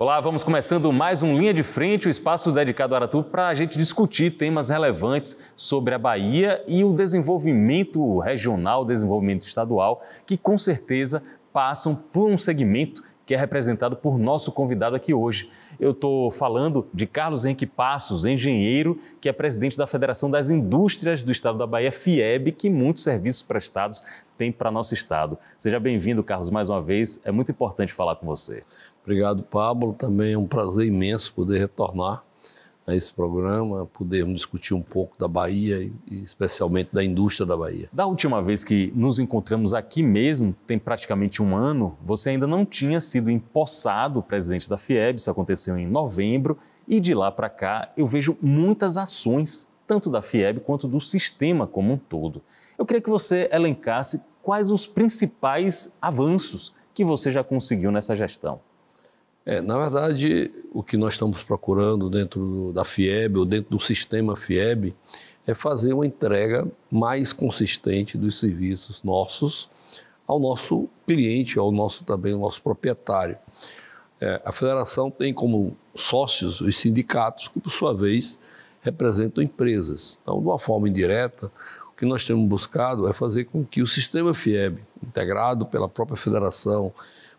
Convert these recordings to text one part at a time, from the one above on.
Olá, vamos começando mais um Linha de Frente, o espaço dedicado ao Aratu para a gente discutir temas relevantes sobre a Bahia e o desenvolvimento regional, o desenvolvimento estadual, que com certeza passam por um segmento que é representado por nosso convidado aqui hoje. Eu estou falando de Carlos Henrique Passos, engenheiro, que é presidente da Federação das Indústrias do Estado da Bahia, FIEB, que muitos serviços prestados tem para nosso estado. Seja bem-vindo, Carlos, mais uma vez. É muito importante falar com você. Obrigado, Pablo. Também é um prazer imenso poder retornar a esse programa, podermos discutir um pouco da Bahia e especialmente da indústria da Bahia. Da última vez que nos encontramos aqui mesmo, tem praticamente um ano, você ainda não tinha sido empossado presidente da FIEB, isso aconteceu em novembro, e de lá para cá eu vejo muitas ações, tanto da FIEB quanto do sistema como um todo. Eu queria que você elencasse quais os principais avanços que você já conseguiu nessa gestão. Na verdade, o que nós estamos procurando dentro da FIEB ou dentro do sistema FIEB é fazer uma entrega mais consistente dos serviços nossos ao nosso cliente, ao nosso proprietário. A federação tem como sócios os sindicatos, que por sua vez representam empresas. Então, de uma forma indireta, o que nós temos buscado é fazer com que o sistema FIEB, integrado pela própria federação,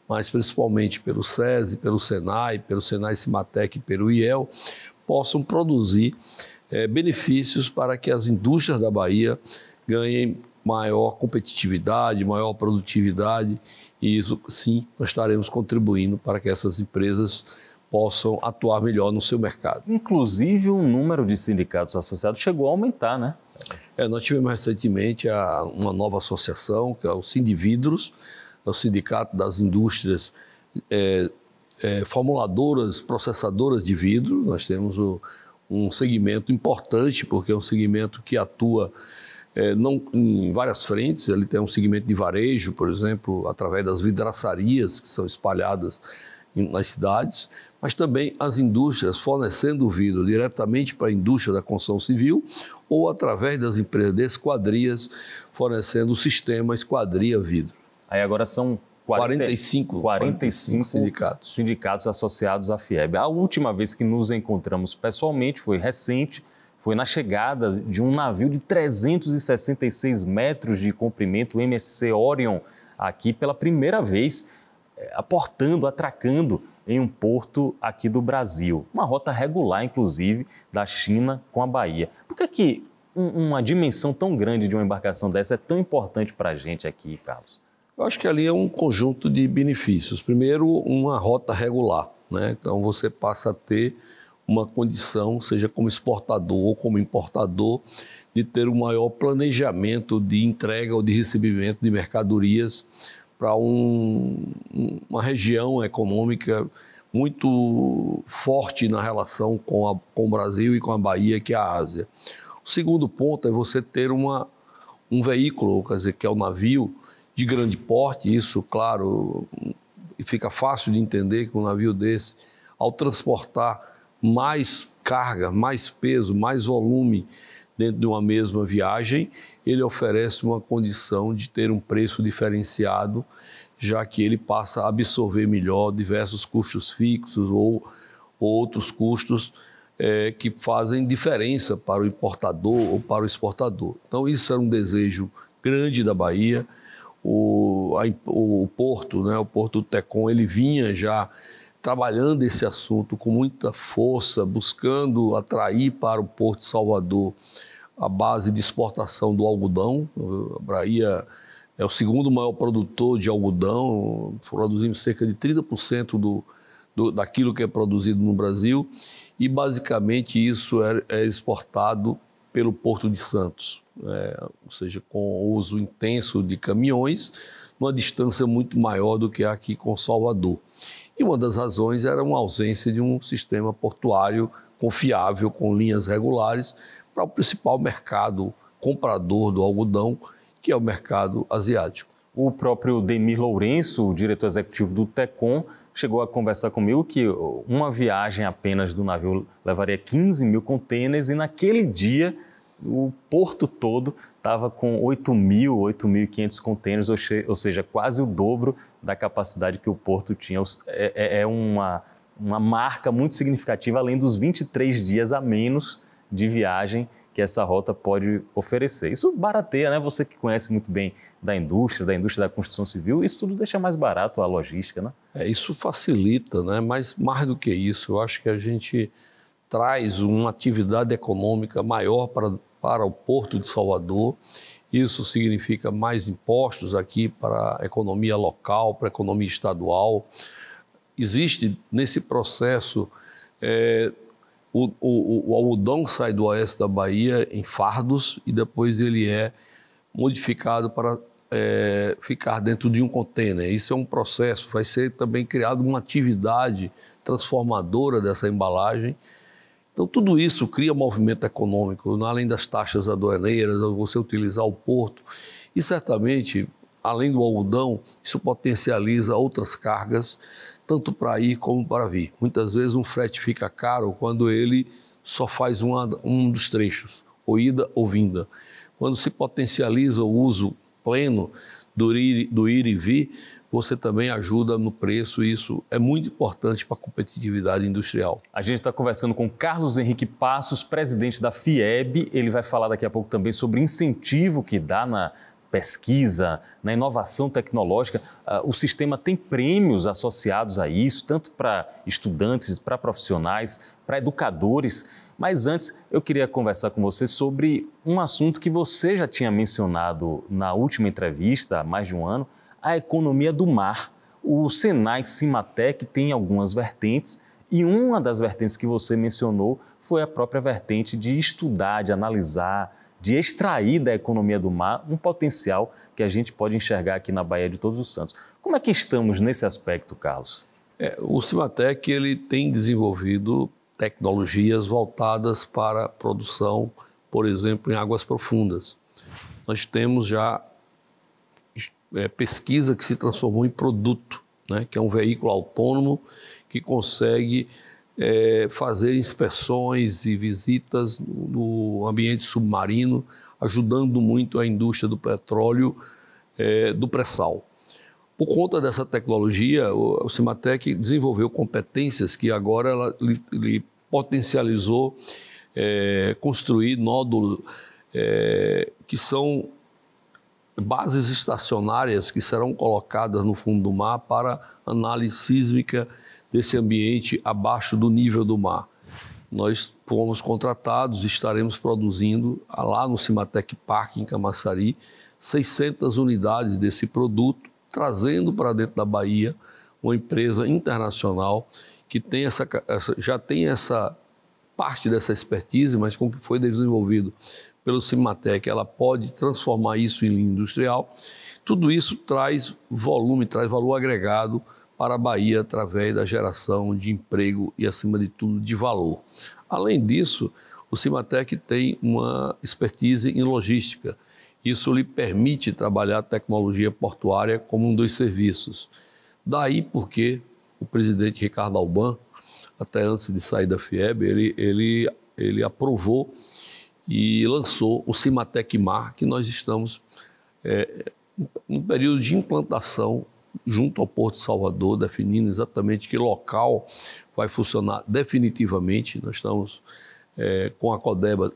mas principalmente pelo SESI, pelo SENAI, Cimatec e pelo IEL, possam produzir benefícios para que as indústrias da Bahia ganhem maior competitividade, maior produtividade, e isso sim nós estaremos contribuindo para que essas empresas possam atuar melhor no seu mercado. Inclusive o número de sindicatos associados chegou a aumentar, né? Nós tivemos recentemente uma nova associação, que é o Sindividros, é o Sindicato das Indústrias Formuladoras, Processadoras de Vidro. Nós temos um segmento importante, porque é um segmento que atua não em várias frentes. Ele tem um segmento de varejo, por exemplo, através das vidraçarias que são espalhadas nas cidades, mas também as indústrias fornecendo vidro diretamente para a indústria da construção civil ou através das empresas de esquadrias fornecendo o sistema esquadria vidro. Aí agora são 45 sindicatos associados à FIEB. A última vez que nos encontramos pessoalmente foi recente, foi na chegada de um navio de 366 metros de comprimento, o MSC Orion, aqui pela primeira vez, atracando em um porto aqui do Brasil. Uma rota regular, inclusive, da China com a Bahia. Por que uma dimensão tão grande de uma embarcação dessa é tão importante para a gente aqui, Carlos? Eu acho que ali é um conjunto de benefícios. Primeiro, uma rota regular, né? Então, você passa a ter uma condição, seja como exportador ou como importador, de ter um maior planejamento de entrega ou de recebimento de mercadorias para uma região econômica muito forte na relação com o Brasil e com a Bahia, que é a Ásia. O segundo ponto é você ter um veículo, quer dizer, que é o navio, de grande porte. Isso, claro, fica fácil de entender que um navio desse, ao transportar mais carga, mais peso, mais volume dentro de uma mesma viagem, ele oferece uma condição de ter um preço diferenciado, já que ele passa a absorver melhor diversos custos fixos ou outros custos que fazem diferença para o importador ou para o exportador. Então, isso era um desejo grande da Bahia. O Porto, né, o Porto do Tecon, ele vinha já trabalhando esse assunto com muita força, buscando atrair para o Porto de Salvador a base de exportação do algodão. A Bahia é o segundo maior produtor de algodão, produzimos cerca de 30% daquilo que é produzido no Brasil, e basicamente isso é exportado pelo Porto de Santos, ou seja, com o uso intenso de caminhões, numa distância muito maior do que aqui com Salvador. E uma das razões era uma ausência de um sistema portuário confiável, com linhas regulares, para o principal mercado comprador do algodão, que é o mercado asiático. O próprio Demir Lourenço, o diretor executivo do Tecon, chegou a conversar comigo que uma viagem apenas do navio levaria 15 mil contêineres e naquele dia o porto todo estava com 8.500 contêineres, ou seja, quase o dobro da capacidade que o porto tinha. É uma uma marca muito significativa, além dos 23 dias a menos de viagem que essa rota pode oferecer. Isso barateia, né? Você que conhece muito bem da indústria da construção civil, isso tudo deixa mais barato a logística, né? Isso facilita, né? Mas mais do que isso, eu acho que a gente traz uma atividade econômica maior para o Porto de Salvador. Isso significa mais impostos aqui para a economia local, para a economia estadual. Existe nesse processo, o algodão sai do oeste da Bahia em fardos e depois ele é modificado para ficar dentro de um contêiner. Isso é um processo, vai ser também criado uma atividade transformadora dessa embalagem. Então, tudo isso cria movimento econômico, além das taxas aduaneiras, você utilizar o porto. E, certamente, além do algodão, isso potencializa outras cargas, tanto para ir como para vir. Muitas vezes um frete fica caro quando ele só faz um dos trechos, ou ida ou vinda. Quando se potencializa o uso pleno do ir e vir, você também ajuda no preço, e isso é muito importante para a competitividade industrial. A gente está conversando com Carlos Henrique Passos, presidente da FIEB. Ele vai falar daqui a pouco também sobre incentivo que dá na pesquisa, na inovação tecnológica. O sistema tem prêmios associados a isso, tanto para estudantes, para profissionais, para educadores. Mas antes, eu queria conversar com você sobre um assunto que você já tinha mencionado na última entrevista, há mais de um ano, a economia do mar. O Senai Cimatec tem algumas vertentes e uma das vertentes que você mencionou foi a própria vertente de estudar, de analisar, de extrair da economia do mar um potencial que a gente pode enxergar aqui na Baía de Todos os Santos. Como é que estamos nesse aspecto, Carlos? O Cimatec ele tem desenvolvido tecnologias voltadas para a produção, por exemplo, em águas profundas. Nós temos já pesquisa que se transformou em produto, né, que é um veículo autônomo que consegue fazer inspeções e visitas no ambiente submarino, ajudando muito a indústria do petróleo, do pré-sal. Por conta dessa tecnologia, o Cimatec desenvolveu competências que agora ele potencializou construir nódulos que são bases estacionárias que serão colocadas no fundo do mar para análise sísmica desse ambiente abaixo do nível do mar. Nós fomos contratados e estaremos produzindo lá no Cimatec Park, em Camaçari, 600 unidades desse produto, trazendo para dentro da Bahia uma empresa internacional que tem já tem essa parte dessa expertise, mas com o que foi desenvolvido pelo Cimatec, ela pode transformar isso em linha industrial. Tudo isso traz volume, traz valor agregado para a Bahia através da geração de emprego e, acima de tudo, de valor. Além disso, o Cimatec tem uma expertise em logística. Isso lhe permite trabalhar a tecnologia portuária como um dos serviços. Daí porque o presidente Ricardo Alban, até antes de sair da FIEB, ele aprovou e lançou o Cimatec Mar, que nós estamos no período de implantação junto ao Porto de Salvador, definindo exatamente que local vai funcionar definitivamente. Nós estamos com a Codeba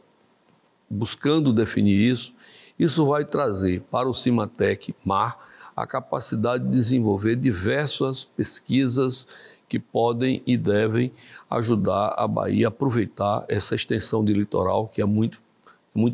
buscando definir isso. Isso vai trazer para o Cimatec Mar a capacidade de desenvolver diversas pesquisas que podem e devem ajudar a Bahia a aproveitar essa extensão de litoral que é muito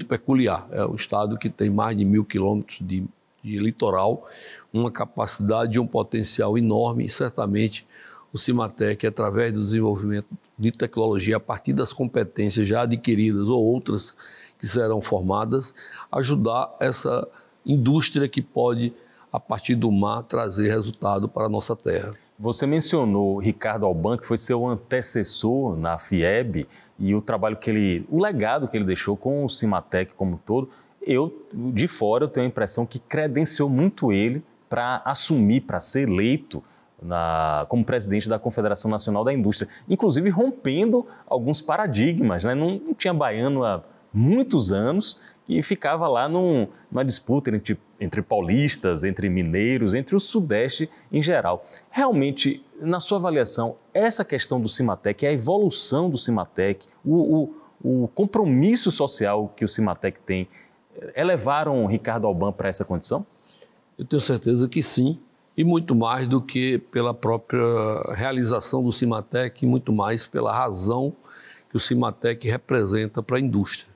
peculiar. É um estado que tem mais de 1.000 quilômetros de litoral, uma capacidade e um potencial enorme, e certamente o Cimatec, através do desenvolvimento de tecnologia a partir das competências já adquiridas ou outras que serão formadas, ajudar essa indústria que pode, a partir do mar, trazer resultado para a nossa terra. Você mencionou Ricardo Alban, que foi seu antecessor na FIEB, e o trabalho o legado que ele deixou com o Cimatec como um todo. De fora, eu tenho a impressão que credenciou muito ele para assumir, para ser eleito como presidente da Confederação Nacional da Indústria, inclusive rompendo alguns paradigmas, né? Não tinha baiano há muitos anos e ficava lá numa disputa entre paulistas, entre mineiros, entre o Sudeste em geral. Realmente, na sua avaliação, essa questão do Cimatec, a evolução do Cimatec, o compromisso social que o Cimatec tem, elevaram Ricardo Alban para essa condição? Eu tenho certeza que sim, e muito mais do que pela própria realização do Cimatec, muito mais pela razão que o Cimatec representa para a indústria.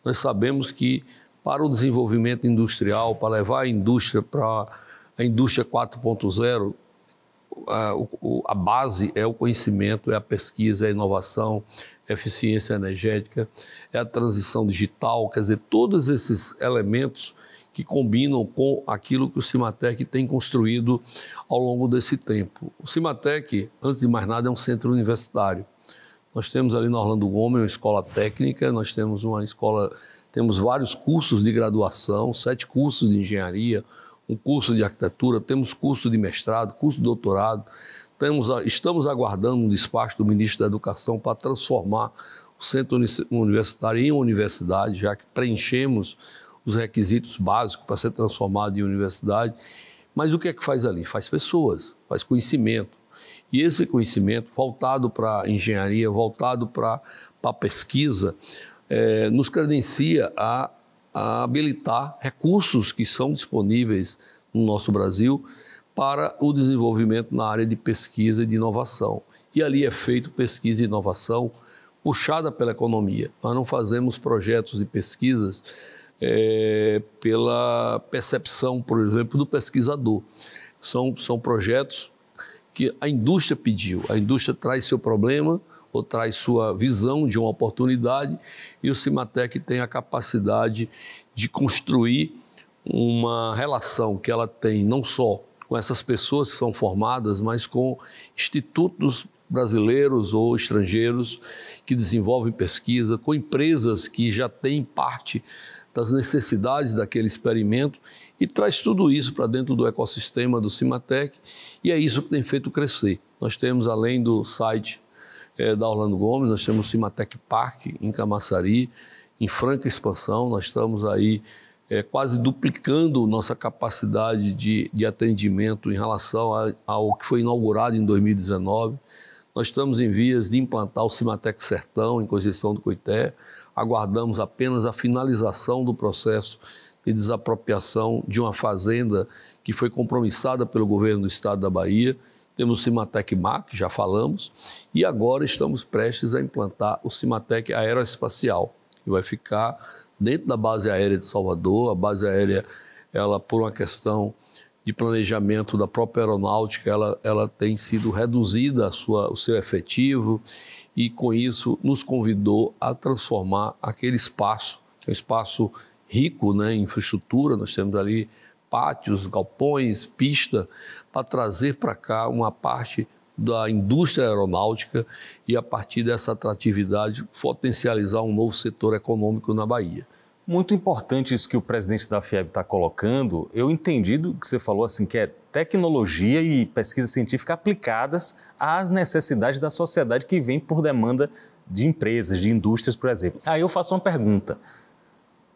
Nós sabemos que para o desenvolvimento industrial, para levar a indústria para a indústria 4.0, a base é o conhecimento, é a pesquisa, é a inovação, é a eficiência energética, é a transição digital, quer dizer, todos esses elementos que combinam com aquilo que o Cimatec tem construído ao longo desse tempo. O Cimatec, antes de mais nada, é um centro universitário. Nós temos ali no Orlando Gomes uma escola técnica, nós temos uma escola, temos vários cursos de graduação, 7 cursos de engenharia, um curso de arquitetura, temos curso de mestrado, curso de doutorado. Estamos aguardando um despacho do ministro da Educação para transformar o centro universitário em universidade, já que preenchemos os requisitos básicos para ser transformado em universidade. Mas o que é que faz ali? Faz pessoas, faz conhecimento. E esse conhecimento, voltado para a engenharia, voltado para a pesquisa, nos credencia a habilitar recursos que são disponíveis no nosso Brasil para o desenvolvimento na área de pesquisa e de inovação. E ali é feito pesquisa e inovação puxada pela economia. Nós não fazemos projetos de pesquisas pela percepção, por exemplo, do pesquisador. São projetos que a indústria pediu. A indústria traz seu problema ou traz sua visão de uma oportunidade e o Cimatec tem a capacidade de construir uma relação que ela tem não só com essas pessoas que são formadas, mas com institutos brasileiros ou estrangeiros que desenvolvem pesquisa, com empresas que já têm parte das necessidades daquele experimento e traz tudo isso para dentro do ecossistema do Cimatec e é isso que tem feito crescer. Nós temos, além do site da Orlando Gomes, nós temos o Cimatec Park em Camaçari, em franca expansão. Nós estamos aí quase duplicando nossa capacidade de atendimento em relação ao que foi inaugurado em 2019. Nós estamos em vias de implantar o Cimatec Sertão, em Conceição do Coité. Aguardamos apenas a finalização do processo de desapropriação de uma fazenda que foi compromissada pelo governo do estado da Bahia. Temos o Cimatec Mar, que já falamos, e agora estamos prestes a implantar o Cimatec Aeroespacial, que vai ficar dentro da base aérea de Salvador. A base aérea, ela, por uma questão de planejamento da própria aeronáutica, ela tem sido reduzida o seu efetivo e, com isso, nos convidou a transformar aquele espaço, que é um espaço rico, né, em infraestrutura. Nós temos ali pátios, galpões, pista, para trazer para cá uma parte da indústria aeronáutica e, a partir dessa atratividade, potencializar um novo setor econômico na Bahia. Muito importante isso que o presidente da FIEB está colocando. Eu entendi do que você falou, assim, que é tecnologia e pesquisa científica aplicadas às necessidades da sociedade que vem por demanda de empresas, de indústrias, por exemplo. Aí eu faço uma pergunta.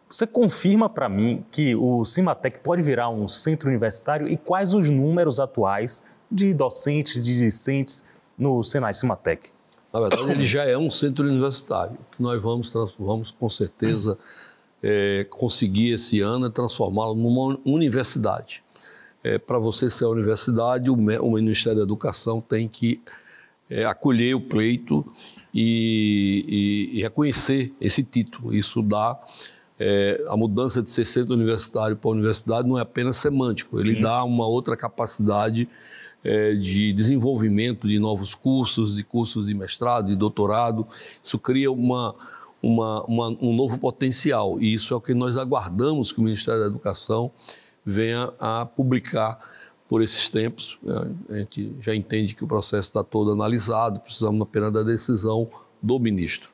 Você confirma para mim que o Cimatec pode virar um centro universitário e quais os números atuais de docentes, de discentes no Senai Cimatec? Na verdade, ele já é um centro universitário, que nós vamos com certeza conseguir esse ano transformá-lo numa universidade. Para você ser uma universidade, o Ministério da Educação tem que acolher o pleito e reconhecer esse título. Isso dá... a mudança de ser centro universitário para universidade não é apenas semântico, ele Sim. dá uma outra capacidade de desenvolvimento de novos cursos, de cursos de mestrado, de doutorado. Isso cria um novo potencial e isso é o que nós aguardamos que o Ministério da Educação venha a publicar por esses tempos. A gente já entende que o processo está todo analisado, precisamos apenas da decisão do ministro.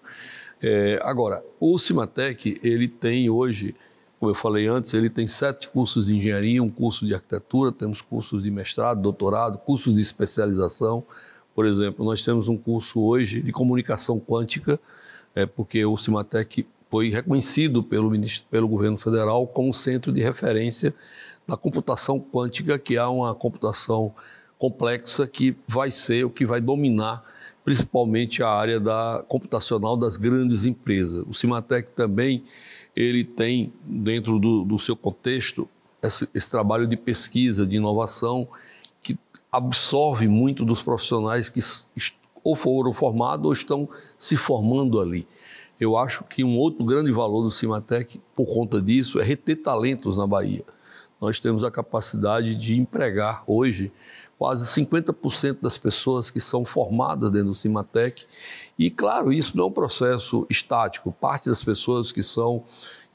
Agora, o Cimatec, ele tem hoje, como eu falei antes, ele tem 7 cursos de engenharia, um curso de arquitetura, temos cursos de mestrado, doutorado, cursos de especialização. Por exemplo, nós temos um curso hoje de comunicação quântica, porque o Cimatec foi reconhecido pelo governo federal como centro de referência da computação quântica, que é uma computação complexa que vai ser o que vai dominar principalmente a área computacional das grandes empresas. O Cimatec também ele tem, dentro do seu contexto, esse trabalho de pesquisa, de inovação, que absorve muito dos profissionais que ou foram formados ou estão se formando ali. Eu acho que um outro grande valor do Cimatec, por conta disso, é reter talentos na Bahia. Nós temos a capacidade de empregar hoje quase 50% das pessoas que são formadas dentro do Cimatec. E, claro, isso não é um processo estático. Parte das pessoas que são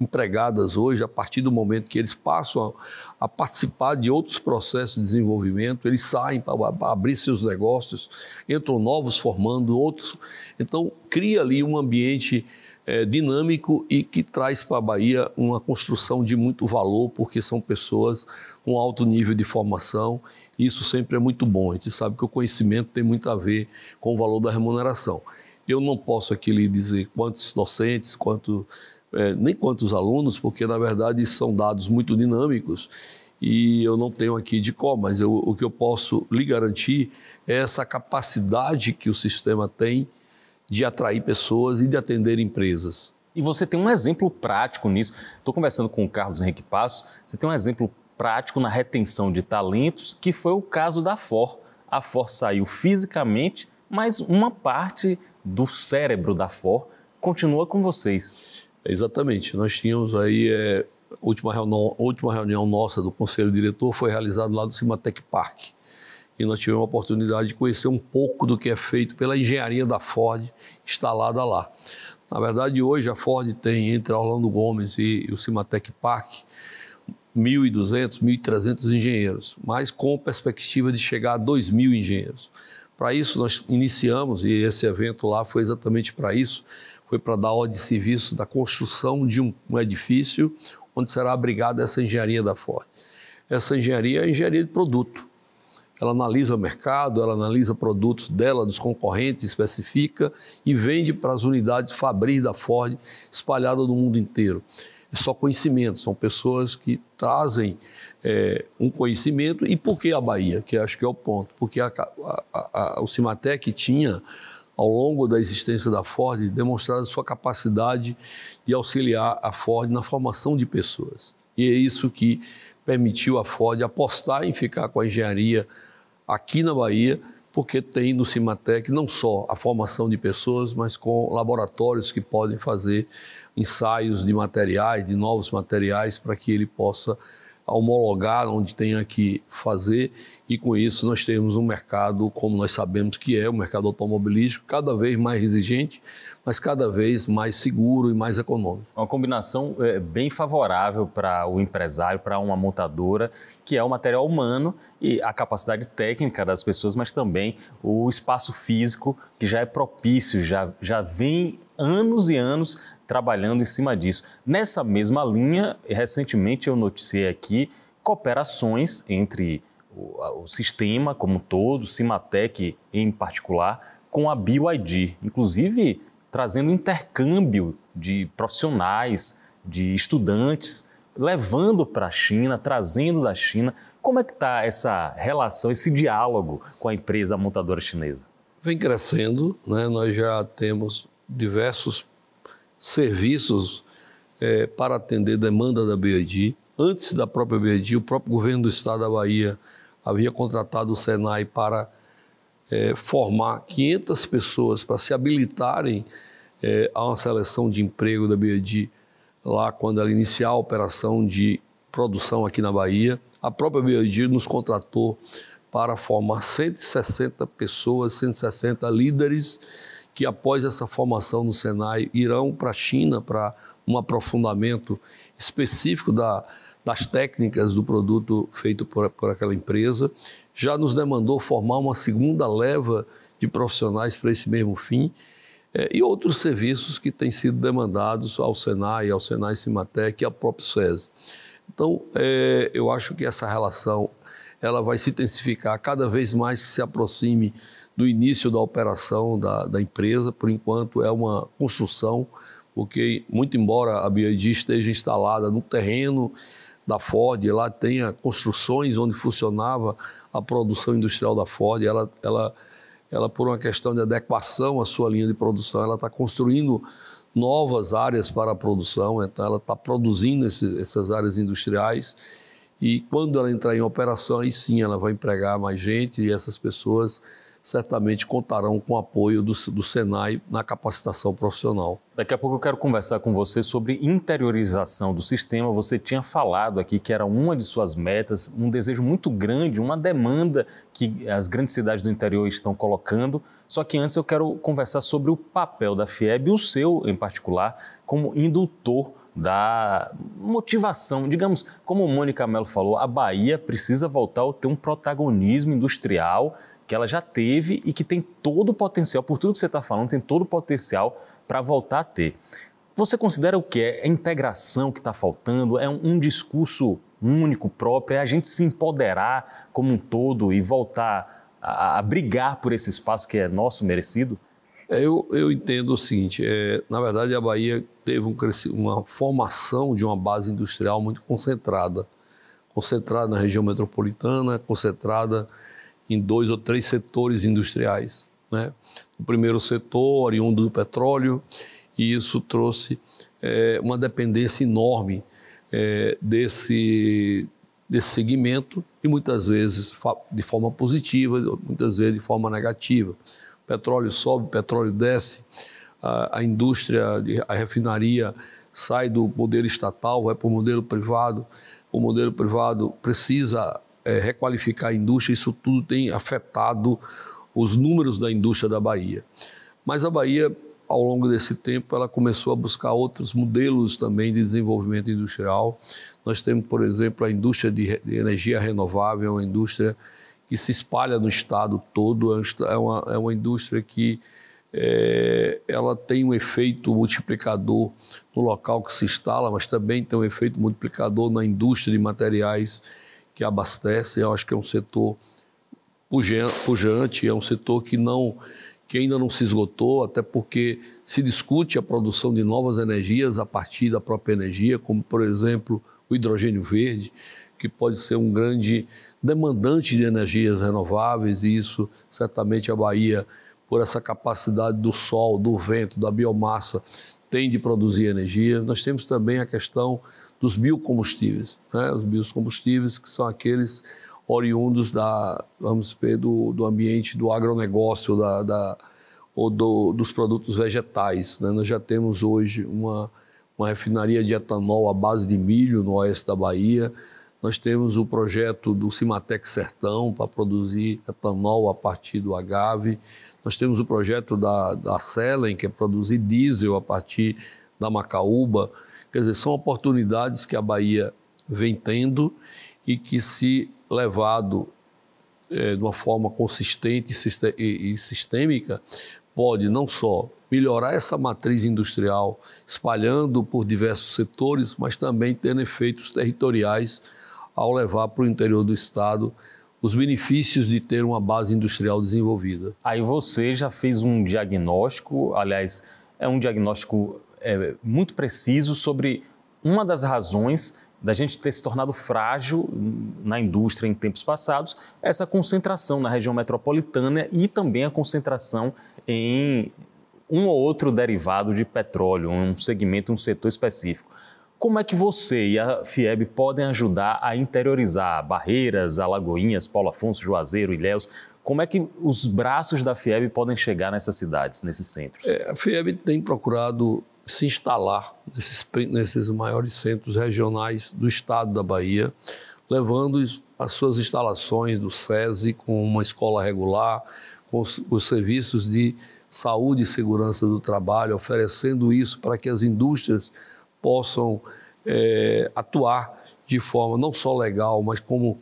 empregadas hoje, a partir do momento que eles passam a participar de outros processos de desenvolvimento, eles saem para abrir seus negócios, entram novos formando outros. Então, cria ali um ambiente dinâmico e que traz para a Bahia uma construção de muito valor, porque são pessoas com alto nível de formação. Isso sempre é muito bom. A gente sabe que o conhecimento tem muito a ver com o valor da remuneração. Eu não posso aqui lhe dizer quantos docentes, nem quantos alunos, porque na verdade são dados muito dinâmicos e eu não tenho aqui de cor, mas o que eu posso lhe garantir é essa capacidade que o sistema tem de atrair pessoas e de atender empresas. E você tem um exemplo prático nisso. Estou conversando com o Carlos Henrique Passos, você tem um exemplo prático na retenção de talentos, que foi o caso da FOR. A FOR saiu fisicamente, mas uma parte do cérebro da FOR continua com vocês. Exatamente. Nós tínhamos aí, a última reunião nossa do Conselho Diretor foi realizada lá do Cimatec Park. E nós tivemos a oportunidade de conhecer um pouco do que é feito pela engenharia da Ford instalada lá. Na verdade, hoje a Ford tem, entre Orlando Gomes e o Cimatec Park, 1.200, 1.300 engenheiros, mas com perspectiva de chegar a 2.000 engenheiros. Para isso, nós iniciamos, e esse evento lá foi exatamente para isso, foi para dar ordem de serviço da construção de um edifício onde será abrigada essa engenharia da Ford. Essa engenharia é a engenharia de produto. Ela analisa o mercado, ela analisa produtos dela, dos concorrentes, especifica e vende para as unidades Fabris da Ford espalhadas no mundo inteiro. É só conhecimento, são pessoas que trazem um conhecimento. E por que a Bahia? Que acho que é o ponto. Porque o Cimatec tinha, ao longo da existência da Ford, demonstrado sua capacidade de auxiliar a Ford na formação de pessoas. E é isso que permitiu a Ford apostar em ficar com a engenharia aqui na Bahia, porque tem no Cimatec não só a formação de pessoas, mas com laboratórios que podem fazer ensaios de materiais, de novos materiais, para que ele possa homologar onde tenha que fazer, e com isso nós temos um mercado, como nós sabemos que é, o mercado automobilístico, cada vez mais exigente, mas cada vez mais seguro e mais econômico. Uma combinação bem favorável para o empresário, para uma montadora, que é o material humano e a capacidade técnica das pessoas, mas também o espaço físico, que já é propício, já vem anos e anos trabalhando em cima disso. Nessa mesma linha, recentemente eu noticiei aqui cooperações entre o sistema como um todo, Cimatec em particular, com a BYD, inclusive trazendo intercâmbio de profissionais, de estudantes, levando para a China, trazendo da China. Como é que está essa relação, esse diálogo com a empresa montadora chinesa? Vem crescendo, né? Nós já temos diversos serviços para atender demanda da BYD. Antes da própria BYD, o próprio governo do estado da Bahia havia contratado o Senai para formar 500 pessoas para se habilitarem a uma seleção de emprego da BYD lá quando ela iniciar a operação de produção aqui na Bahia. A própria BYD nos contratou para formar 160 pessoas, 160 líderes que após essa formação no Senai irão para a China para um aprofundamento específico das técnicas do produto feito por aquela empresa. Já nos demandou formar uma segunda leva de profissionais para esse mesmo fim e outros serviços que têm sido demandados ao Senai Cimatec e ao próprio SESI. Então, eu acho que essa relação ela vai se intensificar cada vez mais que se aproxime do início da operação da empresa. Por enquanto, é uma construção, porque muito embora a BYD esteja instalada no terreno da Ford, lá tenha construções onde funcionava a produção industrial da Ford, ela por uma questão de adequação à sua linha de produção, ela está construindo novas áreas para a produção, então ela está produzindo essas áreas industriais, e quando ela entrar em operação, aí sim ela vai empregar mais gente, e essas pessoas certamente contarão com o apoio do Senai na capacitação profissional. Daqui a pouco eu quero conversar com você sobre interiorização do sistema. Você tinha falado aqui que era uma de suas metas, um desejo muito grande, uma demanda que as grandes cidades do interior estão colocando. Só que antes eu quero conversar sobre o papel da FIEB, o seu em particular, como indutor da motivação. Digamos, como Mônica Mello falou, a Bahia precisa voltar a ter um protagonismo industrial que ela já teve e que tem todo o potencial, por tudo que você está falando, tem todo o potencial para voltar a ter. Você considera o que é a integração que está faltando? É um discurso único, próprio? É a gente se empoderar como um todo e voltar a brigar por esse espaço que é nosso, merecido? Eu entendo o seguinte, na verdade a Bahia teve uma formação de uma base industrial muito concentrada na região metropolitana, concentrada em 2 ou 3 setores industriais, né? O primeiro setor, oriundo do petróleo, e isso trouxe uma dependência enorme desse segmento, e muitas vezes de forma positiva, muitas vezes de forma negativa. O petróleo sobe, o petróleo desce, a indústria, a refinaria sai do modelo estatal, vai para o modelo privado. O modelo privado precisa requalificar a indústria, isso tudo tem afetado os números da indústria da Bahia. Mas a Bahia, ao longo desse tempo, ela começou a buscar outros modelos também de desenvolvimento industrial. Nós temos, por exemplo, a indústria de energia renovável, uma indústria que se espalha no estado todo, é uma indústria que ela tem um efeito multiplicador no local que se instala, mas também tem um efeito multiplicador na indústria de materiais que abastece. Eu acho que é um setor pujante, é um setor que ainda não se esgotou, até porque se discute a produção de novas energias a partir da própria energia, como, por exemplo, o hidrogênio verde, que pode ser um grande demandante de energias renováveis, e isso certamente a Bahia, por essa capacidade do sol, do vento, da biomassa, tem de produzir energia. Nós temos também a questão dos biocombustíveis, né? Os biocombustíveis que são aqueles oriundos do ambiente do agronegócio, dos produtos vegetais, né? Nós já temos hoje uma refinaria de etanol à base de milho no oeste da Bahia. Nós temos o projeto do Cimatec Sertão para produzir etanol a partir do agave. Nós temos o projeto da Selen, que é produzir diesel a partir da macaúba. Quer dizer, são oportunidades que a Bahia vem tendo e que, se levado de uma forma consistente e sistêmica, pode não só melhorar essa matriz industrial, espalhando por diversos setores, mas também tendo efeitos territoriais ao levar para o interior do estado os benefícios de ter uma base industrial desenvolvida. Aí você já fez um diagnóstico, aliás, é um diagnóstico muito preciso sobre uma das razões da gente ter se tornado frágil na indústria em tempos passados, essa concentração na região metropolitana e também a concentração em um ou outro derivado de petróleo, um segmento, um setor específico. Como é que você e a FIEB podem ajudar a interiorizar Barreiras, Alagoinhas, Paulo Afonso, Juazeiro, Ilhéus? Como é que os braços da FIEB podem chegar nessas cidades, nesses centros? A FIEB tem procurado se instalar nesses maiores centros regionais do estado da Bahia, levando as suas instalações do SESI com uma escola regular, com os serviços de saúde e segurança do trabalho, oferecendo isso para que as indústrias possam atuar de forma não só legal, mas como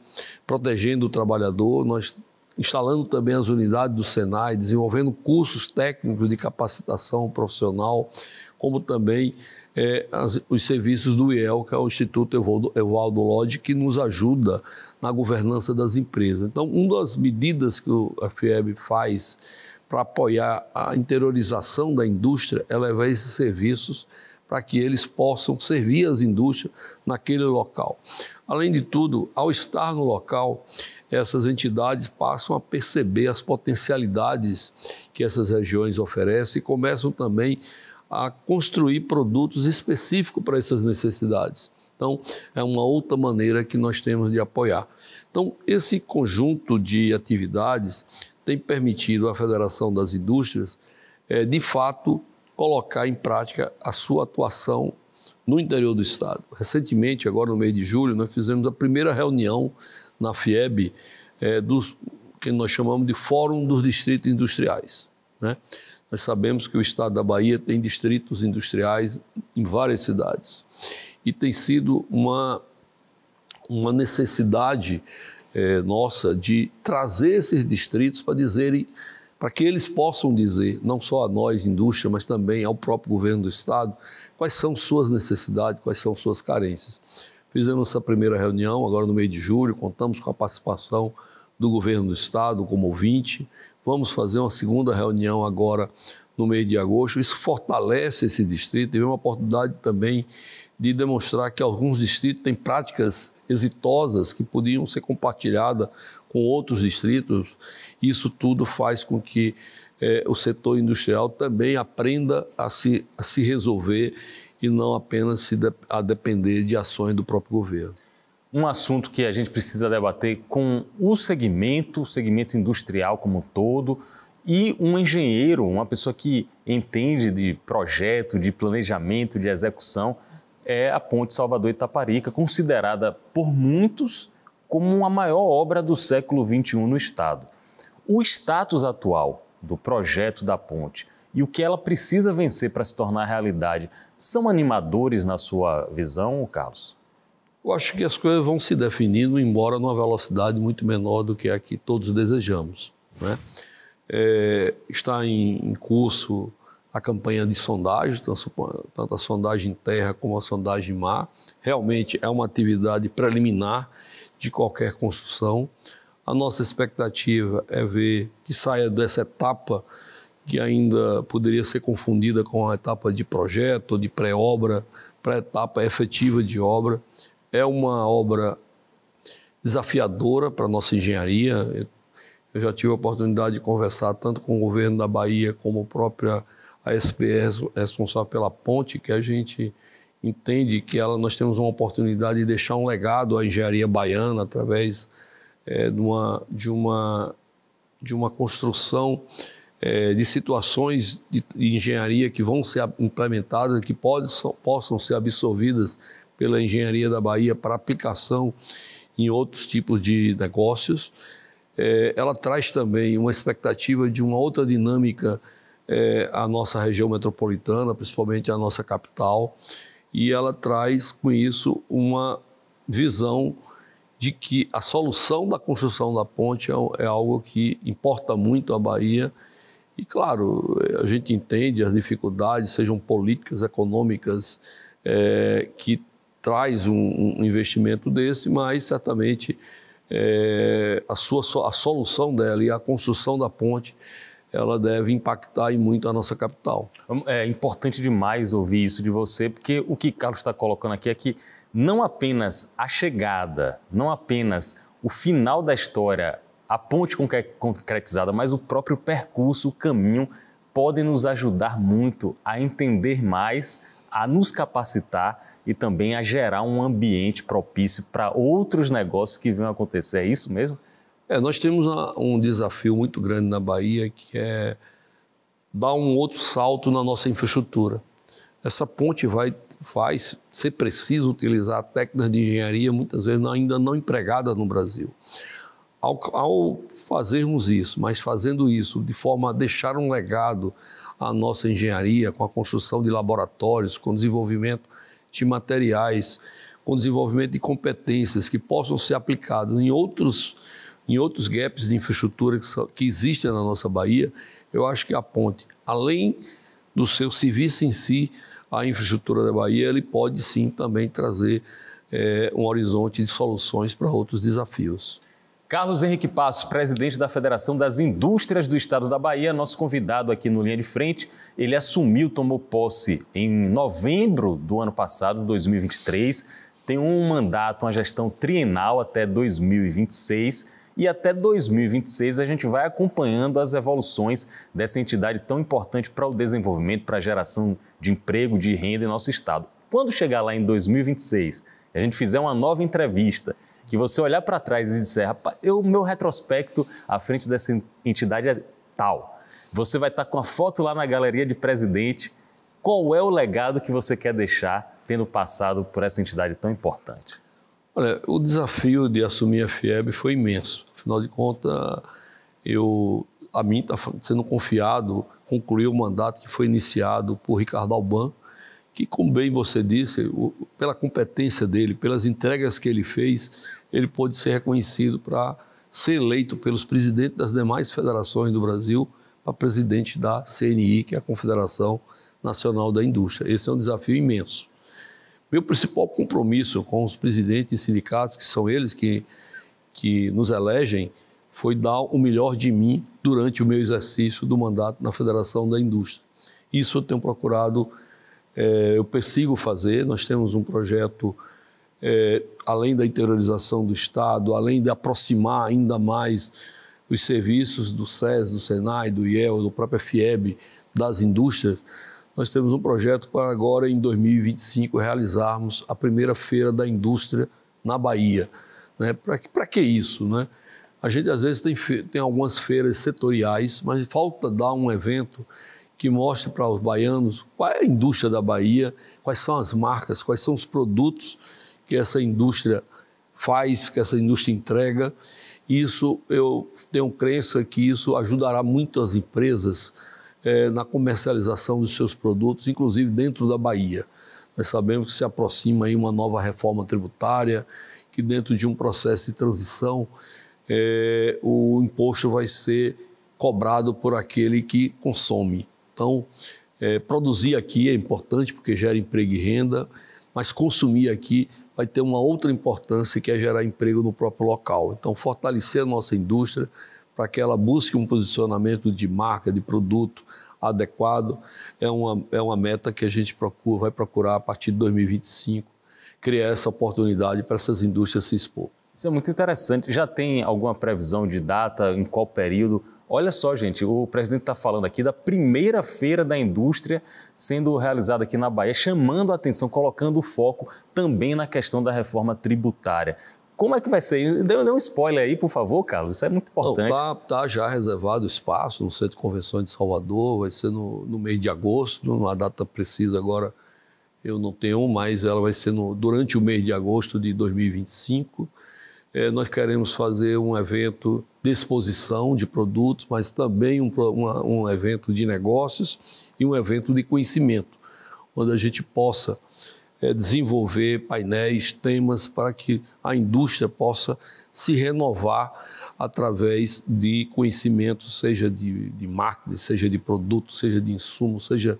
protegendo o trabalhador. Nós instalando também as unidades do Senai, desenvolvendo cursos técnicos de capacitação profissional, como também os serviços do IEL, que é o Instituto Evaldo Lodge, que nos ajuda na governança das empresas. Então, uma das medidas que a FIEB faz para apoiar a interiorização da indústria, é levar esses serviços para que eles possam servir as indústrias naquele local. Além de tudo, ao estar no local, essas entidades passam a perceber as potencialidades que essas regiões oferecem e começam também a construir produtos específicos para essas necessidades. Então, é uma outra maneira que nós temos de apoiar. Então, esse conjunto de atividades tem permitido à Federação das Indústrias, de fato, colocar em prática a sua atuação no interior do Estado. Recentemente, agora no mês de julho, nós fizemos a primeira reunião na FIEB, que nós chamamos de Fórum dos Distritos Industriais, né? Nós sabemos que o Estado da Bahia tem distritos industriais em várias cidades e tem sido uma necessidade nossa de trazer esses distritos para dizerem, para que eles possam dizer, não só a nós, indústria, mas também ao próprio governo do Estado, quais são suas necessidades, quais são suas carências. Fizemos essa primeira reunião agora no mês de julho, contamos com a participação do governo do Estado como ouvinte. Vamos fazer uma segunda reunião agora no mês de agosto. Isso fortalece esse distrito. Tivemos uma oportunidade também de demonstrar que alguns distritos têm práticas exitosas que podiam ser compartilhadas com outros distritos. Isso tudo faz com que o setor industrial também aprenda a se resolver e não apenas a depender de ações do próprio governo. Um assunto que a gente precisa debater com o segmento industrial como um todo e um engenheiro, uma pessoa que entende de projeto, de planejamento, de execução, é a Ponte Salvador-Itaparica, considerada por muitos como a maior obra do século XXI no Estado. O status atual do projeto da ponte e o que ela precisa vencer para se tornar realidade são animadores na sua visão, Carlos? Eu acho que as coisas vão se definindo, embora numa velocidade muito menor do que a que todos desejamos, né? Está em curso a campanha de sondagem, tanto a sondagem em terra como a sondagem em mar. Realmente é uma atividade preliminar de qualquer construção. A nossa expectativa é ver que saia dessa etapa que ainda poderia ser confundida com a etapa de projeto, de pré-obra, para a etapa efetiva de obra. É uma obra desafiadora para a nossa engenharia. Eu já tive a oportunidade de conversar tanto com o governo da Bahia como a própria ASPS, responsável pela ponte, que a gente entende que nós temos uma oportunidade de deixar um legado à engenharia baiana através de uma construção de situações de engenharia que vão ser implementadas, que possam ser absorvidas pela engenharia da Bahia para aplicação em outros tipos de negócios. Ela traz também uma expectativa de uma outra dinâmica à nossa região metropolitana, principalmente à nossa capital, e ela traz com isso uma visão de que a solução da construção da ponte é algo que importa muito à Bahia. E, claro, a gente entende as dificuldades, sejam políticas, econômicas, que traz um investimento desse, mas certamente a solução dela e a construção da ponte, ela deve impactar e muito a nossa capital. É importante demais ouvir isso de você, porque o que Carlos está colocando aqui é que não apenas a chegada, não apenas o final da história, a ponte concretizada, mas o próprio percurso, o caminho, podem nos ajudar muito a entender mais, a nos capacitar e também a gerar um ambiente propício para outros negócios que venham acontecer. É isso mesmo? Nós temos um desafio muito grande na Bahia, que é dar um outro salto na nossa infraestrutura. Essa ponte vai ser preciso utilizar técnicas de engenharia, muitas vezes ainda não empregadas no Brasil. Ao fazermos isso, mas fazendo isso de forma a deixar um legado à nossa engenharia, com a construção de laboratórios, com o desenvolvimento de materiais, com o desenvolvimento de competências que possam ser aplicadas em outros gaps de infraestrutura que existem na nossa Bahia, eu acho que a ponte, além do seu serviço em si, a infraestrutura da Bahia, ele pode sim também trazer um horizonte de soluções para outros desafios. Carlos Henrique Passos, presidente da Federação das Indústrias do Estado da Bahia, nosso convidado aqui no Linha de Frente. Ele tomou posse em novembro do ano passado, 2023. Tem um mandato, uma gestão trienal até 2026. E até 2026 a gente vai acompanhando as evoluções dessa entidade tão importante para o desenvolvimento, para a geração de emprego, de renda em nosso estado. Quando chegar lá em 2026, a gente fizer uma nova entrevista, que você olhar para trás e disser, rapaz, meu retrospecto à frente dessa entidade é tal. Você vai estar com a foto lá na galeria de presidente. Qual é o legado que você quer deixar tendo passado por essa entidade tão importante? Olha, o desafio de assumir a FIEB foi imenso. Afinal de contas, a mim está sendo confiado concluir o mandato que foi iniciado por Ricardo Alban, que, como bem você disse, pela competência dele, pelas entregas que ele fez, ele pôde ser reconhecido para ser eleito pelos presidentes das demais federações do Brasil para presidente da CNI, que é a Confederação Nacional da Indústria. Esse é um desafio imenso. Meu principal compromisso com os presidentes e sindicatos, que são eles que nos elegem, foi dar o melhor de mim durante o meu exercício do mandato na Federação da Indústria. Isso eu tenho procurado, eu persigo fazer. Nós temos um projeto, além da interiorização do Estado, além de aproximar ainda mais os serviços do SES, do SENAI, do IEL, do próprio FIEB, das indústrias. Nós temos um projeto para agora, em 2025, realizarmos a primeira feira da indústria na Bahia. Né? Para que isso? Né? A gente, às vezes, tem algumas feiras setoriais, mas falta dar um evento que mostre para os baianos qual é a indústria da Bahia, quais são as marcas, quais são os produtos que essa indústria faz, que essa indústria entrega. Isso, eu tenho crença que isso ajudará muito as empresas na comercialização dos seus produtos, inclusive dentro da Bahia. Nós sabemos que se aproxima aí uma nova reforma tributária, que dentro de um processo de transição, o imposto vai ser cobrado por aquele que consome. Então, produzir aqui é importante porque gera emprego e renda, mas consumir aqui vai ter uma outra importância, que é gerar emprego no próprio local. Então, fortalecer a nossa indústria para que ela busque um posicionamento de marca, de produto adequado, é uma meta que a gente vai procurar a partir de 2025, criar essa oportunidade para essas indústrias se expor. Isso é muito interessante. Já tem alguma previsão de data, em qual período? Olha só, gente, o presidente está falando aqui da primeira feira da indústria sendo realizada aqui na Bahia, chamando a atenção, colocando o foco também na questão da reforma tributária. Como é que vai ser? Dê um spoiler aí, por favor, Carlos. Isso é muito importante. Está já reservado espaço no Centro de Convenções de Salvador. Vai ser no mês de agosto. Uma data precisa agora eu não tenho, mas ela vai ser durante o mês de agosto de 2025. Nós queremos fazer um evento de exposição de produtos, mas também um evento de negócios e um evento de conhecimento, onde a gente possa desenvolver painéis, temas para que a indústria possa se renovar através de conhecimento, seja de marketing, seja de produto, seja de insumo, seja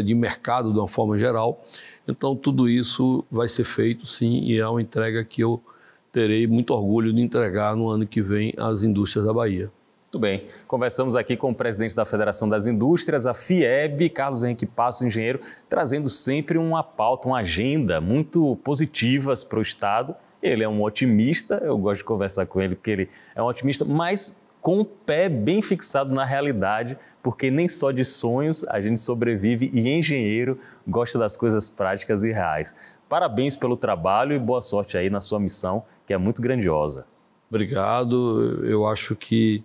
de mercado de uma forma geral. Então, tudo isso vai ser feito, sim, e é uma entrega que eu terei muito orgulho de entregar no ano que vem às indústrias da Bahia. Muito bem. Conversamos aqui com o presidente da Federação das Indústrias, a FIEB, Carlos Henrique Passos, engenheiro, trazendo sempre uma pauta, uma agenda muito positivas para o Estado. Ele é um otimista, eu gosto de conversar com ele porque ele é um otimista, mas com o pé bem fixado na realidade, porque nem só de sonhos a gente sobrevive e engenheiro gosta das coisas práticas e reais. Parabéns pelo trabalho e boa sorte aí na sua missão, que é muito grandiosa. Obrigado. Eu acho que,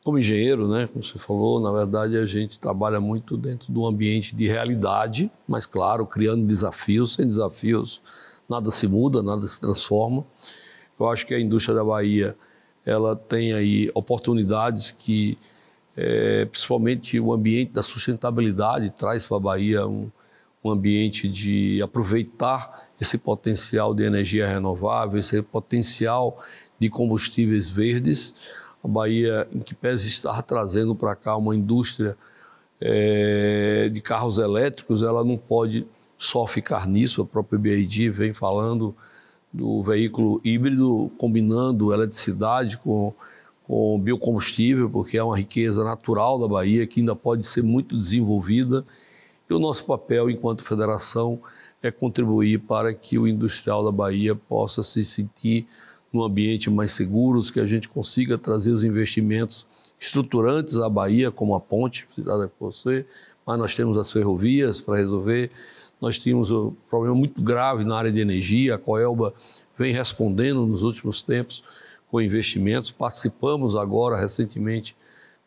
como engenheiro, né, como você falou, na verdade a gente trabalha muito dentro de um ambiente de realidade, mas claro, criando desafios. Sem desafios nada se muda, nada se transforma. Eu acho que a indústria da Bahia, ela tem aí oportunidades que, principalmente o ambiente da sustentabilidade, traz para a Bahia um ambiente de aproveitar esse potencial de energia renovável, esse potencial de combustíveis verdes. A Bahia, em que pese estar trazendo para cá uma indústria de carros elétricos, ela não pode só ficar nisso. A própria BYD vem falando do veículo híbrido, combinando eletricidade com biocombustível, porque é uma riqueza natural da Bahia que ainda pode ser muito desenvolvida. E o nosso papel enquanto federação é contribuir para que o industrial da Bahia possa se sentir num ambiente mais seguro, que a gente consiga trazer os investimentos estruturantes à Bahia, como a ponte, citada por você, mas nós temos as ferrovias para resolver. Nós tínhamos um problema muito grave na área de energia, a Coelba vem respondendo nos últimos tempos com investimentos. Participamos agora, recentemente,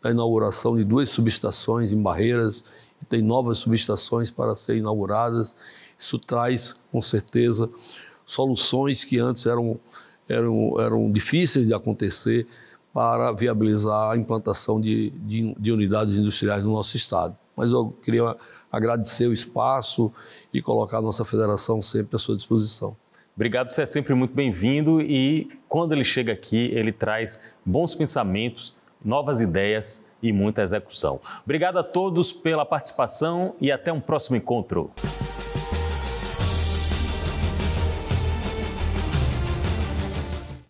da inauguração de 2 subestações em Barreiras e tem novas subestações para serem inauguradas. Isso traz, com certeza, soluções que antes eram difíceis de acontecer para viabilizar a implantação de unidades industriais no nosso estado. Mas eu queria agradecer o espaço e colocar a nossa federação sempre à sua disposição. Obrigado, você é sempre muito bem-vindo e quando ele chega aqui, ele traz bons pensamentos, novas ideias e muita execução. Obrigado a todos pela participação e até um próximo encontro.